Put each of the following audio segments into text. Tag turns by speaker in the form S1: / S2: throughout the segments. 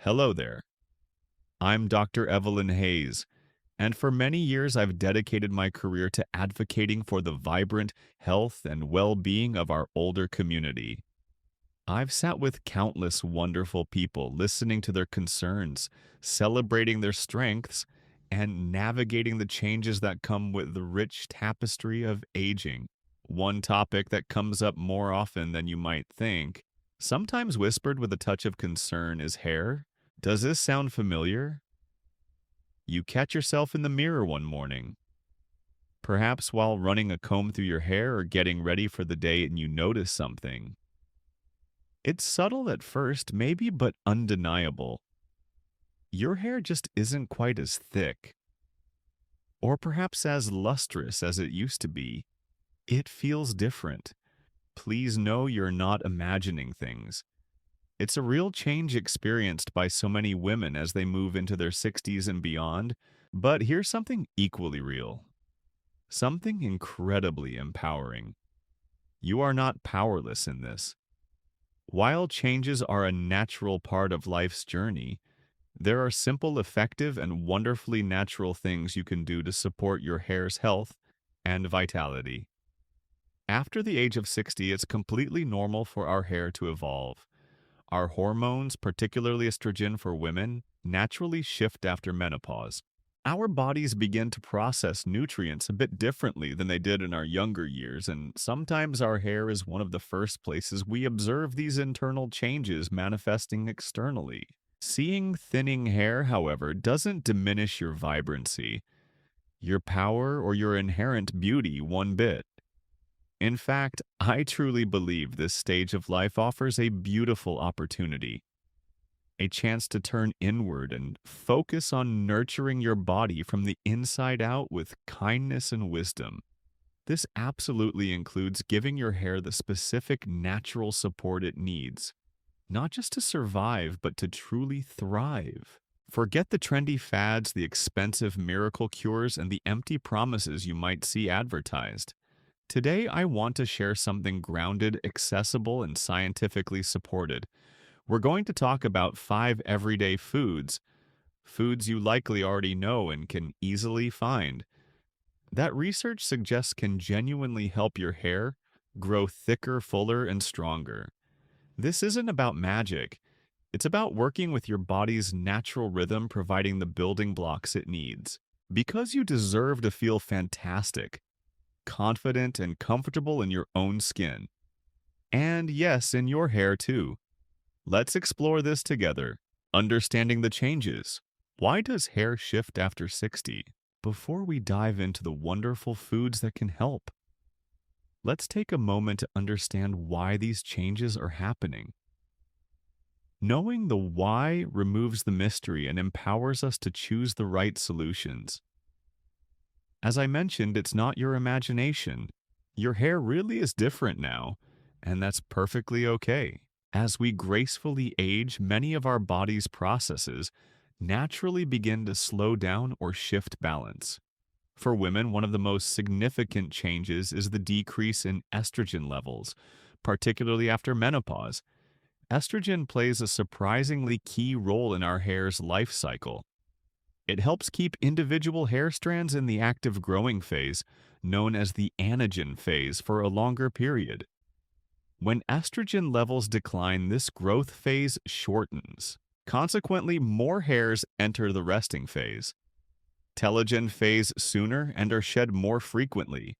S1: Hello there. I'm Dr. Evelyn Hayes, and for many years I've dedicated my career to advocating for the vibrant health and well being of our older community. I've sat with countless wonderful people, listening to their concerns, celebrating their strengths, and navigating the changes that come with the rich tapestry of aging. One topic that comes up more often than you might think, sometimes whispered with a touch of concern, is hair. Does this sound familiar? You catch yourself in the mirror one morning, perhaps while running a comb through your hair or getting ready for the day, and you notice something. It's subtle at first, maybe, but undeniable. Your hair just isn't quite as thick, or perhaps as lustrous as it used to be. It feels different. Please know you're not imagining things. It's a real change experienced by so many women as they move into their 60s and beyond. But here's something equally real, something incredibly empowering. You are not powerless in this. While changes are a natural part of life's journey, there are simple, effective, and wonderfully natural things you can do to support your hair's health and vitality. After the age of 60, it's completely normal for our hair to evolve. Our hormones, particularly estrogen for women, naturally shift after menopause. Our bodies begin to process nutrients a bit differently than they did in our younger years, and sometimes our hair is one of the first places we observe these internal changes manifesting externally. Seeing thinning hair, however, doesn't diminish your vibrancy, your power, or your inherent beauty one bit. In fact, I truly believe this stage of life offers a beautiful opportunity, a chance to turn inward and focus on nurturing your body from the inside out with kindness and wisdom. This absolutely includes giving your hair the specific natural support it needs, not just to survive, but to truly thrive. Forget the trendy fads, the expensive miracle cures, and the empty promises you might see advertised. Today, I want to share something grounded, accessible, and scientifically supported. We're going to talk about 5 everyday foods, foods you likely already know and can easily find, that research suggests can genuinely help your hair grow thicker, fuller, and stronger. This isn't about magic. It's about working with your body's natural rhythm, providing the building blocks it needs. Because you deserve to feel fantastic, confident, and comfortable in your own skin. And yes, in your hair too. Let's explore this together, understanding the changes. Why does hair shift after 60? Before we dive into the wonderful foods that can help, let's take a moment to understand why these changes are happening. Knowing the why removes the mystery and empowers us to choose the right solutions. As I mentioned, it's not your imagination. Your hair really is different now, and that's perfectly okay. As we gracefully age, many of our body's processes naturally begin to slow down or shift balance. For women, one of the most significant changes is the decrease in estrogen levels, particularly after menopause. Estrogen plays a surprisingly key role in our hair's life cycle. It helps keep individual hair strands in the active growing phase, known as the anagen phase, for a longer period. When estrogen levels decline, this growth phase shortens. Consequently, more hairs enter the resting phase. Telogen phase sooner and are shed more frequently.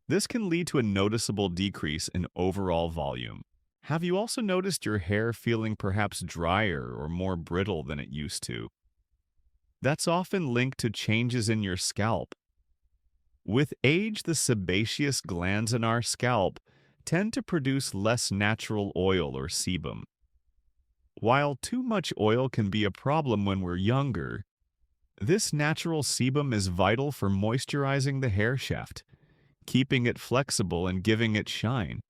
S1: This can lead to a noticeable decrease in overall volume. Have you also noticed your hair feeling perhaps drier or more brittle than it used to? That's often linked to changes in your scalp. With age, the sebaceous glands in our scalp tend to produce less natural oil or sebum. While too much oil can be a problem when we're younger, this natural sebum is vital for moisturizing the hair shaft, keeping it flexible and giving it shine.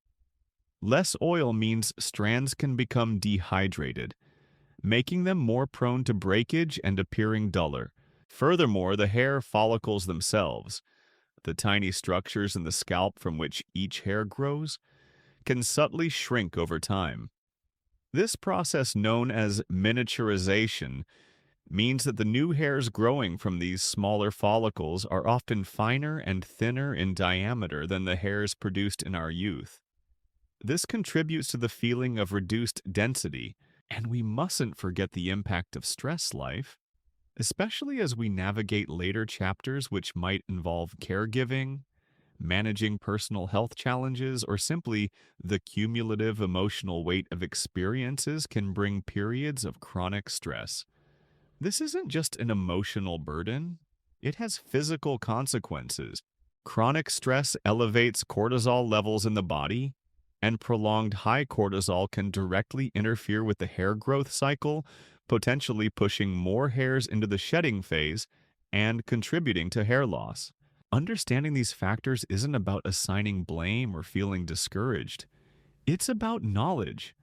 S1: Less oil means strands can become dehydrated, making them more prone to breakage and appearing duller. Furthermore, the hair follicles themselves, the tiny structures in the scalp from which each hair grows, can subtly shrink over time. This process, known as miniaturization, means that the new hairs growing from these smaller follicles are often finer and thinner in diameter than the hairs produced in our youth. This contributes to the feeling of reduced density, and we mustn't forget the impact of stress life, especially as we navigate later chapters which might involve caregiving, managing personal health challenges, or simply the cumulative emotional weight of experiences can bring periods of chronic stress. This isn't just an emotional burden, it has physical consequences. Chronic stress elevates cortisol levels in the body, and prolonged high cortisol can directly interfere with the hair growth cycle, potentially pushing more hairs into the shedding phase and contributing to hair loss. Understanding these factors isn't about assigning blame or feeling discouraged. It's about knowledge.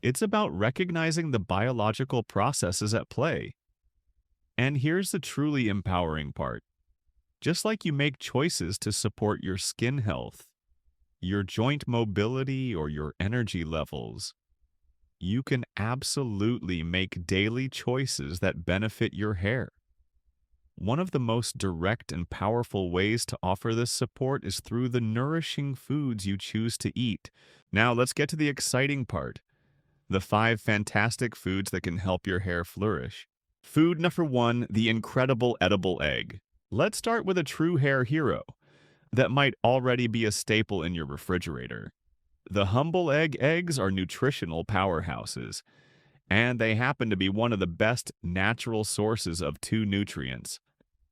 S1: It's about recognizing the biological processes at play. And here's the truly empowering part. Just like you make choices to support your skin health, your joint mobility, or your energy levels, you can absolutely make daily choices that benefit your hair. One of the most direct and powerful ways to offer this support is through the nourishing foods you choose to eat. Now, let's get to the exciting part, the 5 fantastic foods that can help your hair flourish. Food number 1, the incredible edible egg. Let's start with a true hair hero that might already be a staple in your refrigerator. The humble eggs are nutritional powerhouses, and they happen to be one of the best natural sources of 2 nutrients.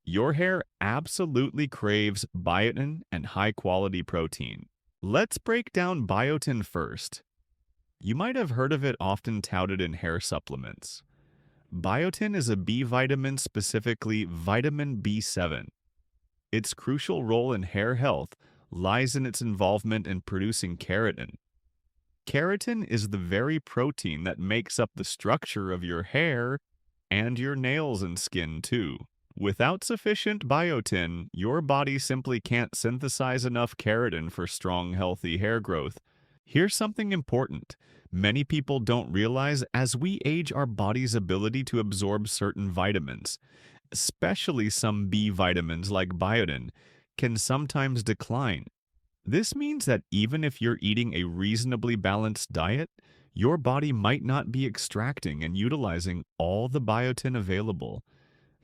S1: Your hair absolutely craves biotin and high-quality protein. Let's break down biotin first. You might have heard of it often touted in hair supplements. Biotin is a B vitamin, specifically vitamin B7. Its crucial role in hair health lies in its involvement in producing keratin. Keratin is the very protein that makes up the structure of your hair and your nails and skin too. Without sufficient biotin, your body simply can't synthesize enough keratin for strong, healthy hair growth. Here's something important. Many people don't realize as we age, our body's ability to absorb certain vitamins, especially some B vitamins like biotin, can sometimes decline. This means that even if you're eating a reasonably balanced diet, your body might not be extracting and utilizing all the biotin available.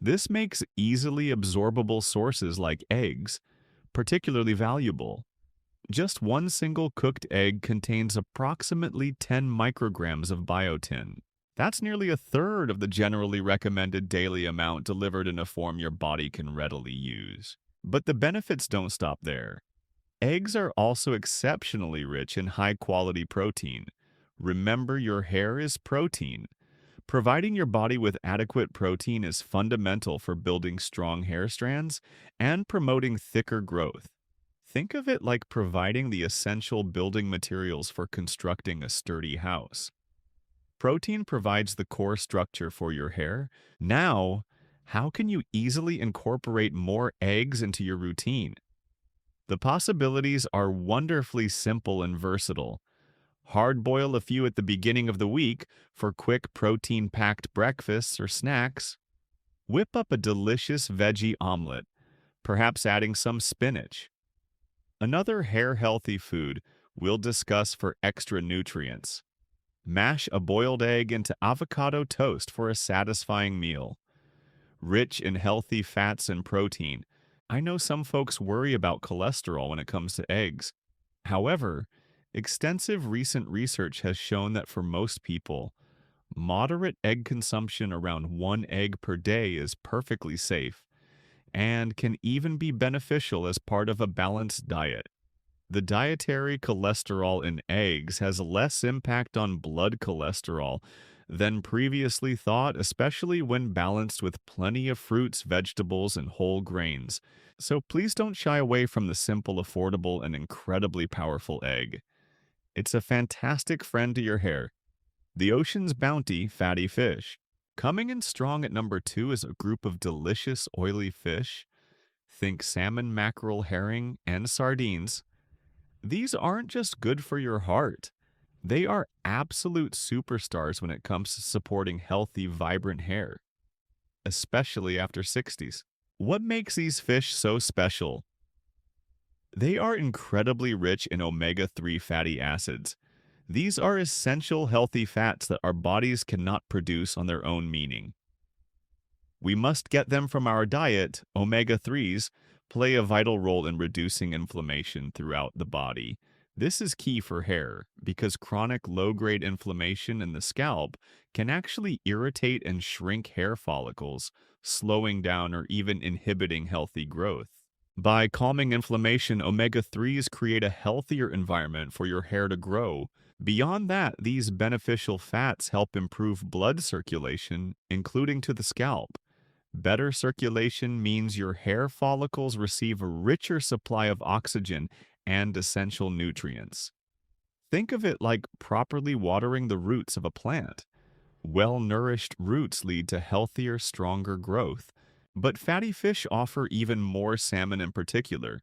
S1: This makes easily absorbable sources like eggs particularly valuable. Just one single cooked egg contains approximately 10 micrograms of biotin. That's nearly a third of the generally recommended daily amount delivered in a form your body can readily use. But the benefits don't stop there. Eggs are also exceptionally rich in high-quality protein. Remember, your hair is protein. Providing your body with adequate protein is fundamental for building strong hair strands and promoting thicker growth. Think of it like providing the essential building materials for constructing a sturdy house. Protein provides the core structure for your hair. Now, how can you easily incorporate more eggs into your routine? The possibilities are wonderfully simple and versatile. Hard boil a few at the beginning of the week for quick protein-packed breakfasts or snacks. Whip up a delicious veggie omelet, perhaps adding some spinach. Another hair-healthy food we'll discuss for extra nutrients. Mash a boiled egg into avocado toast for a satisfying meal. Rich in healthy fats and protein. I know some folks worry about cholesterol when it comes to eggs. However, extensive recent research has shown that for most people, moderate egg consumption around 1 egg per day is perfectly safe and can even be beneficial as part of a balanced diet. The dietary cholesterol in eggs has less impact on blood cholesterol than previously thought, especially when balanced with plenty of fruits, vegetables, and whole grains. So please don't shy away from the simple, affordable, and incredibly powerful egg. It's a fantastic friend to your hair. The ocean's bounty, fatty fish. Coming in strong at number 2 is a group of delicious oily fish. Think salmon, mackerel, herring, and sardines. These aren't just good for your heart. They are absolute superstars when it comes to supporting healthy, vibrant hair, especially after 60s. What makes these fish so special? They are incredibly rich in omega-3 fatty acids. These are essential healthy fats that our bodies cannot produce on their own meaning. We must get them from our diet. Omega-3s play a vital role in reducing inflammation throughout the body. This is key for hair because chronic low-grade inflammation in the scalp can actually irritate and shrink hair follicles, slowing down or even inhibiting healthy growth. By calming inflammation, omega-3s create a healthier environment for your hair to grow. Beyond that, these beneficial fats help improve blood circulation, including to the scalp. Better circulation means your hair follicles receive a richer supply of oxygen and essential nutrients. Think of it like properly watering the roots of a plant. Well-nourished roots lead to healthier, stronger growth. But fatty fish offer even more. Salmon in particular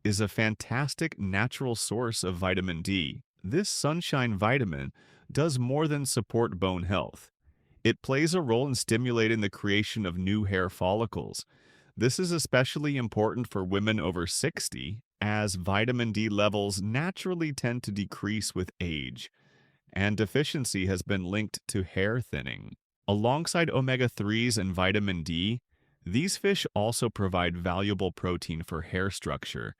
S1: is a fantastic natural source of vitamin D. This sunshine vitamin does more than support bone health. It plays a role in stimulating the creation of new hair follicles. This is especially important for women over 60, as vitamin D levels naturally tend to decrease with age, and deficiency has been linked to hair thinning. Alongside omega-3s and vitamin D, these fish also provide valuable protein for hair structure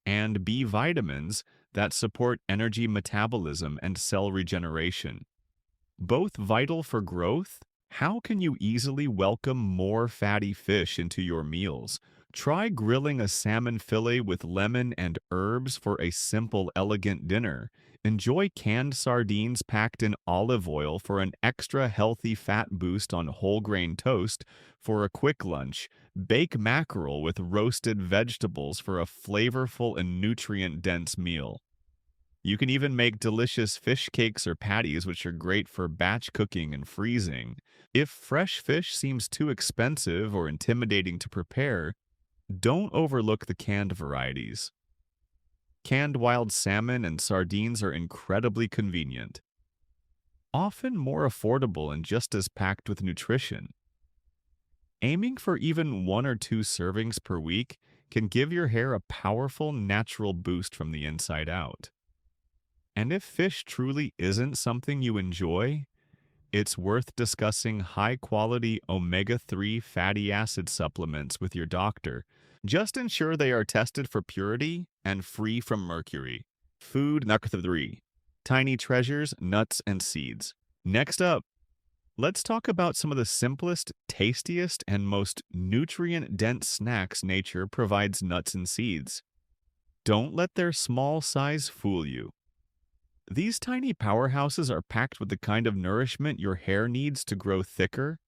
S1: and B vitamins that support energy metabolism and cell regeneration. Both vital for growth. How can you easily welcome more fatty fish into your meals? Try grilling a salmon fillet with lemon and herbs for a simple, elegant dinner. Enjoy canned sardines packed in olive oil for an extra healthy fat boost on whole grain toast for a quick lunch. Bake mackerel with roasted vegetables for a flavorful and nutrient-dense meal. You can even make delicious fish cakes or patties, which are great for batch cooking and freezing. If fresh fish seems too expensive or intimidating to prepare, don't overlook the canned varieties. Canned wild salmon and sardines are incredibly convenient, often more affordable and just as packed with nutrition. Aiming for even 1 or 2 servings per week can give your hair a powerful natural boost from the inside out. And if fish truly isn't something you enjoy, it's worth discussing high-quality omega-3 fatty acid supplements with your doctor. Just ensure they are tested for purity and free from mercury. Food number 3. Tiny treasures, nuts, and seeds. Next up, let's talk about some of the simplest, tastiest, and most nutrient-dense snacks nature provides. Nuts and seeds. Don't let their small size fool you. These tiny powerhouses are packed with the kind of nourishment your hair needs to grow thicker,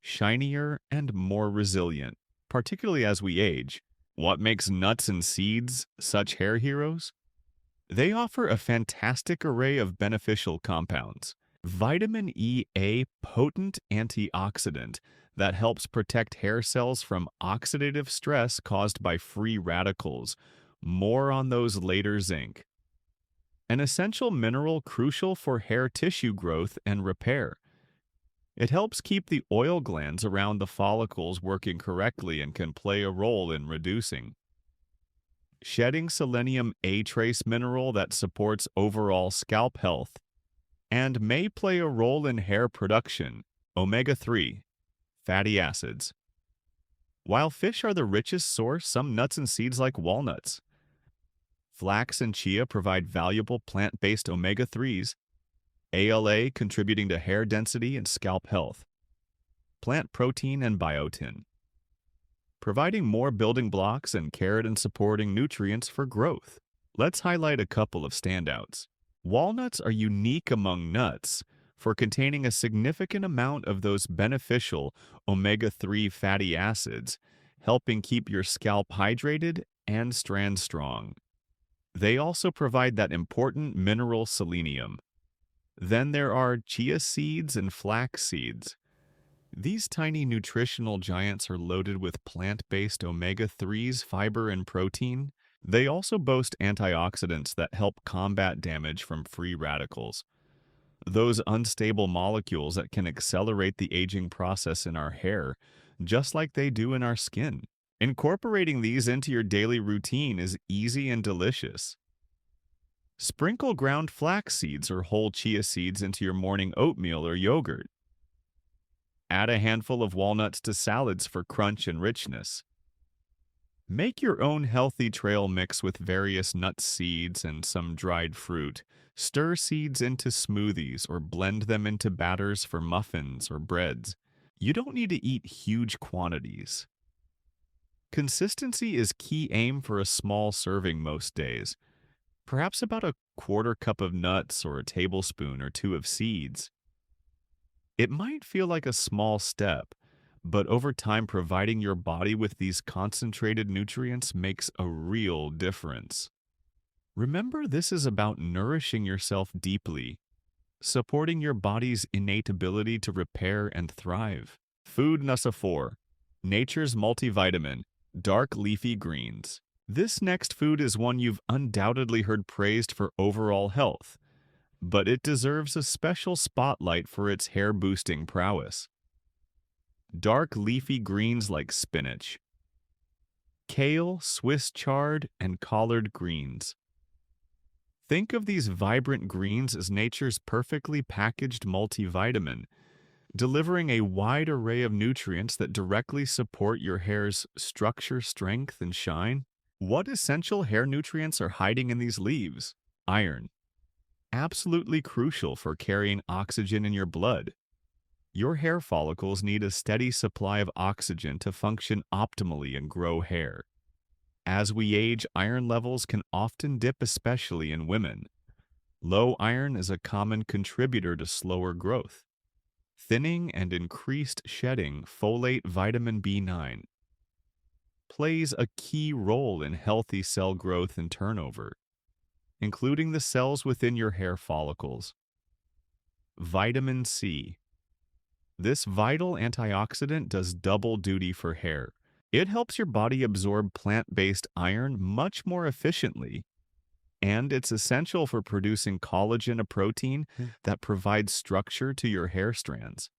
S1: shinier, and more resilient, particularly as we age. What makes nuts and seeds such hair heroes? They offer a fantastic array of beneficial compounds. Vitamin E, a potent antioxidant that helps protect hair cells from oxidative stress caused by free radicals. More on those later. Zinc, an essential mineral crucial for hair tissue growth and repair. It helps keep the oil glands around the follicles working correctly and can play a role in reducing shedding. Selenium, a trace mineral that supports overall scalp health and may play a role in hair production. Omega-3 fatty acids. While fish are the richest source, some nuts and seeds like walnuts, flax, and chia provide valuable plant-based omega-3s, ALA contributing to hair density and scalp health, plant protein and biotin, providing more building blocks and keratin supporting nutrients for growth. Let's highlight a couple of standouts. Walnuts are unique among nuts for containing a significant amount of those beneficial omega-3 fatty acids, helping keep your scalp hydrated and strands strong. They also provide that important mineral selenium. Then there are chia seeds and flax seeds. These tiny nutritional giants are loaded with plant-based omega-3s, fiber, and protein, They also boast antioxidants that help combat damage from free radicals, those unstable molecules that can accelerate the aging process in our hair, just like they do in our skin. Incorporating these into your daily routine is easy and delicious. Sprinkle ground flax seeds or whole chia seeds into your morning oatmeal or yogurt. Add a handful of walnuts to salads for crunch and richness. Make your own healthy trail mix with various nut seeds and some dried fruit. Stir seeds into smoothies or blend them into batters for muffins or breads. You don't need to eat huge quantities. Consistency is key. Aim for a small serving most days, perhaps about a quarter cup of nuts or a tablespoon or two of seeds. It might feel like a small step, but over time, providing your body with these concentrated nutrients makes a real difference. Remember, this is about nourishing yourself deeply, supporting your body's innate ability to repair and thrive. Food Nusa 4. Nature's multivitamin, dark leafy greens. This next food is one you've undoubtedly heard praised for overall health, but it deserves a special spotlight for its hair-boosting prowess. Dark leafy greens like spinach, kale, Swiss chard, and collard greens. Think of these vibrant greens as nature's perfectly packaged multivitamin, delivering a wide array of nutrients that directly support your hair's structure, strength, and shine. What essential hair nutrients are hiding in these leaves? Iron. Absolutely crucial for carrying oxygen in your blood. Your hair follicles need a steady supply of oxygen to function optimally and grow hair. As we age, iron levels can often dip, especially in women. Low iron is a common contributor to slower growth, thinning, and increased shedding. Folate vitamin B9 plays a key role in healthy cell growth and turnover, including the cells within your hair follicles. Vitamin C. This vital antioxidant does double duty for hair. It helps your body absorb plant-based iron much more efficiently, and it's essential for producing collagen, a protein that provides structure to your hair strands.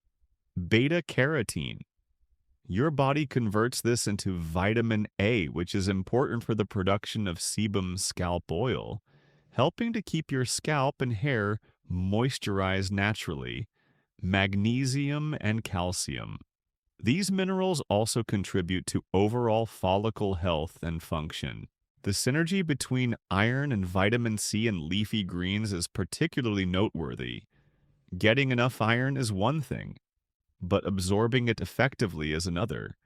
S1: Beta-carotene. Your body converts this into vitamin A, which is important for the production of sebum scalp oil, helping to keep your scalp and hair moisturized naturally. Magnesium and calcium. These minerals also contribute to overall follicle health and function. The synergy between iron and vitamin C and leafy greens is particularly noteworthy. Getting enough iron is one thing, but absorbing it effectively is another.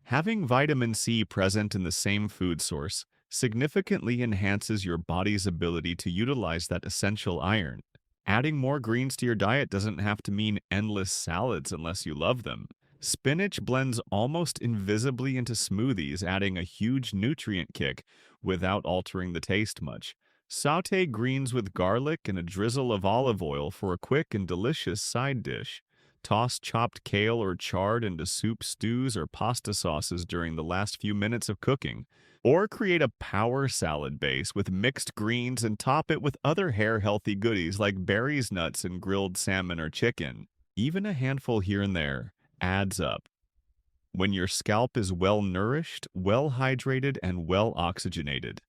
S1: Having vitamin C present in the same food source significantly enhances your body's ability to utilize that essential iron. Adding more greens to your diet doesn't have to mean endless salads unless you love them. Spinach blends almost invisibly into smoothies, adding a huge nutrient kick without altering the taste much. Sauté greens with garlic and a drizzle of olive oil for a quick and delicious side dish. Toss chopped kale or chard into soup, stews, or pasta sauces during the last few minutes of cooking. Or create a power salad base with mixed greens and top it with other hair-healthy goodies like berries, nuts, and grilled salmon or chicken. Even a handful here and there adds up. When your scalp is well-nourished, well-hydrated, and well-oxygenated.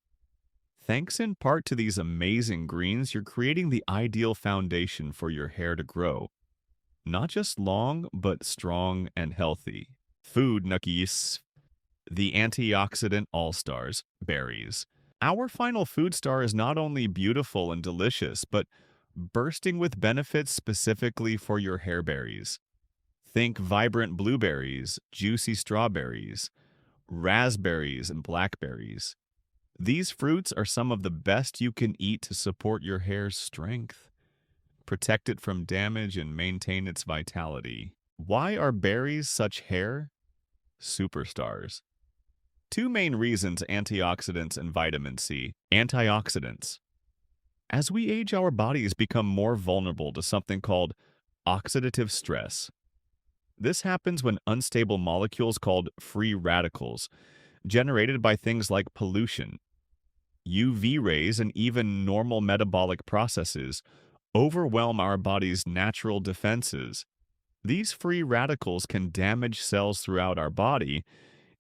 S1: Thanks in part to these amazing greens, you're creating the ideal foundation for your hair to grow. Not just long, but strong and healthy. Food Nuggets. The antioxidant all-stars, berries. Our final food star is not only beautiful and delicious, but bursting with benefits specifically for your hairberries. Think vibrant blueberries, juicy strawberries, raspberries, and blackberries. These fruits are some of the best you can eat to support your hair's strength, protect it from damage, and maintain its vitality. Why are berries such hair superstars? Two main reasons: antioxidants and vitamin C. Antioxidants. As we age, our bodies become more vulnerable to something called oxidative stress. This happens when unstable molecules called free radicals, generated by things like pollution, UV rays and even normal metabolic processes overwhelm our body's natural defenses. These free radicals can damage cells throughout our body,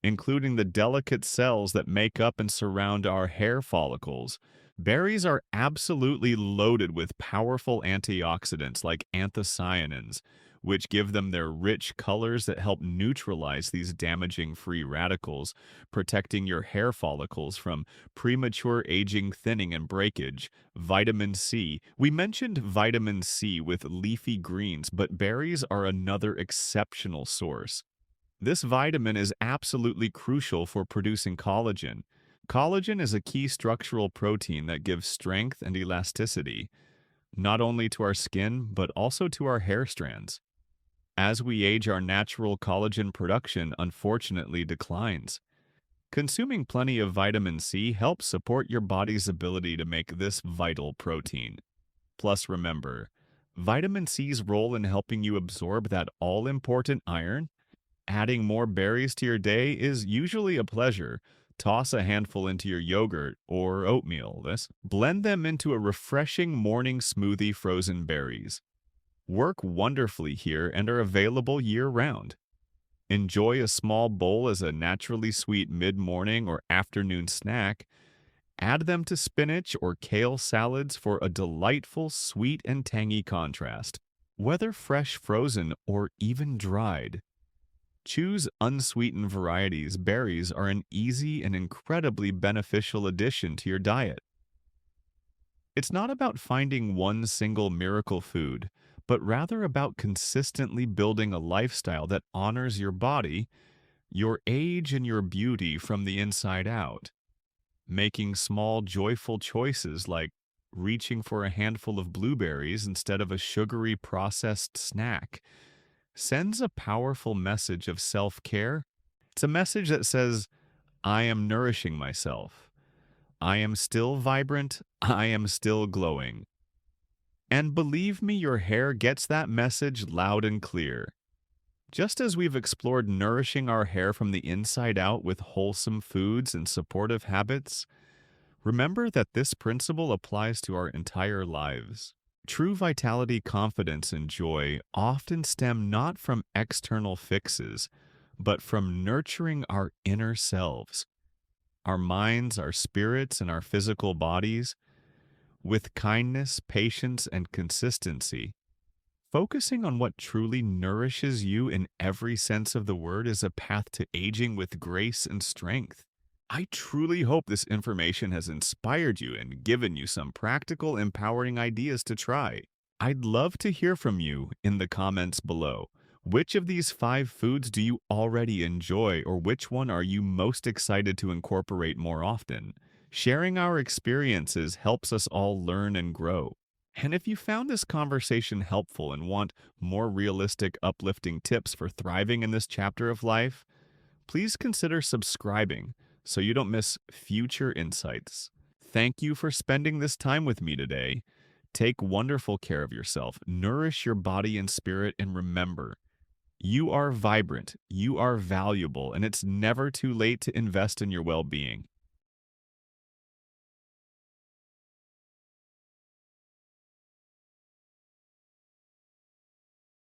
S1: including the delicate cells that make up and surround our hair follicles. Berries are absolutely loaded with powerful antioxidants like anthocyanins, which give them their rich colors that help neutralize these damaging free radicals, protecting your hair follicles from premature aging, thinning, and breakage. Vitamin C. We mentioned vitamin C with leafy greens, but berries are another exceptional source. This vitamin is absolutely crucial for producing collagen. Collagen is a key structural protein that gives strength and elasticity, not only to our skin, but also to our hair strands. As we age, our natural collagen production unfortunately declines. Consuming plenty of vitamin C helps support your body's ability to make this vital protein. Plus, remember, vitamin C's role in helping you absorb that all-important iron. Adding more berries to your day is usually a pleasure. Toss a handful into your yogurt or oatmeal. Blend them into a refreshing morning smoothie. Frozen berries work wonderfully here and are available year-round. Enjoy a small bowl as a naturally sweet mid-morning or afternoon snack. Add them to spinach or kale salads for a delightful sweet and tangy contrast. Whether fresh, frozen, or even dried, choose unsweetened varieties. Berries are an easy and incredibly beneficial addition to your diet. It's not about finding one single miracle food, but rather about consistently building a lifestyle that honors your body, your age, and your beauty from the inside out. Making small, joyful choices like reaching for a handful of blueberries instead of a sugary processed snack sends a powerful message of self-care. It's a message that says, I am nourishing myself. I am still vibrant. I am still glowing. And believe me, your hair gets that message loud and clear. Just as we've explored nourishing our hair from the inside out with wholesome foods and supportive habits, remember that this principle applies to our entire lives. True vitality, confidence, and joy often stem not from external fixes, but from nurturing our inner selves, our minds, our spirits, and our physical bodies, with kindness, patience, and consistency. Focusing on what truly nourishes you in every sense of the word is a path to aging with grace and strength. I truly hope this information has inspired you and given you some practical, empowering ideas to try. I'd love to hear from you in the comments below. Which of these 5 foods do you already enjoy, or which one are you most excited to incorporate more often? Sharing our experiences helps us all learn and grow. And if you found this conversation helpful and want more realistic, uplifting tips for thriving in this chapter of life, please consider subscribing so you don't miss future insights. Thank you for spending this time with me today. Take wonderful care of yourself, nourish your body and spirit, and remember, you are vibrant, you are valuable, and it's never too late to invest in your well-being.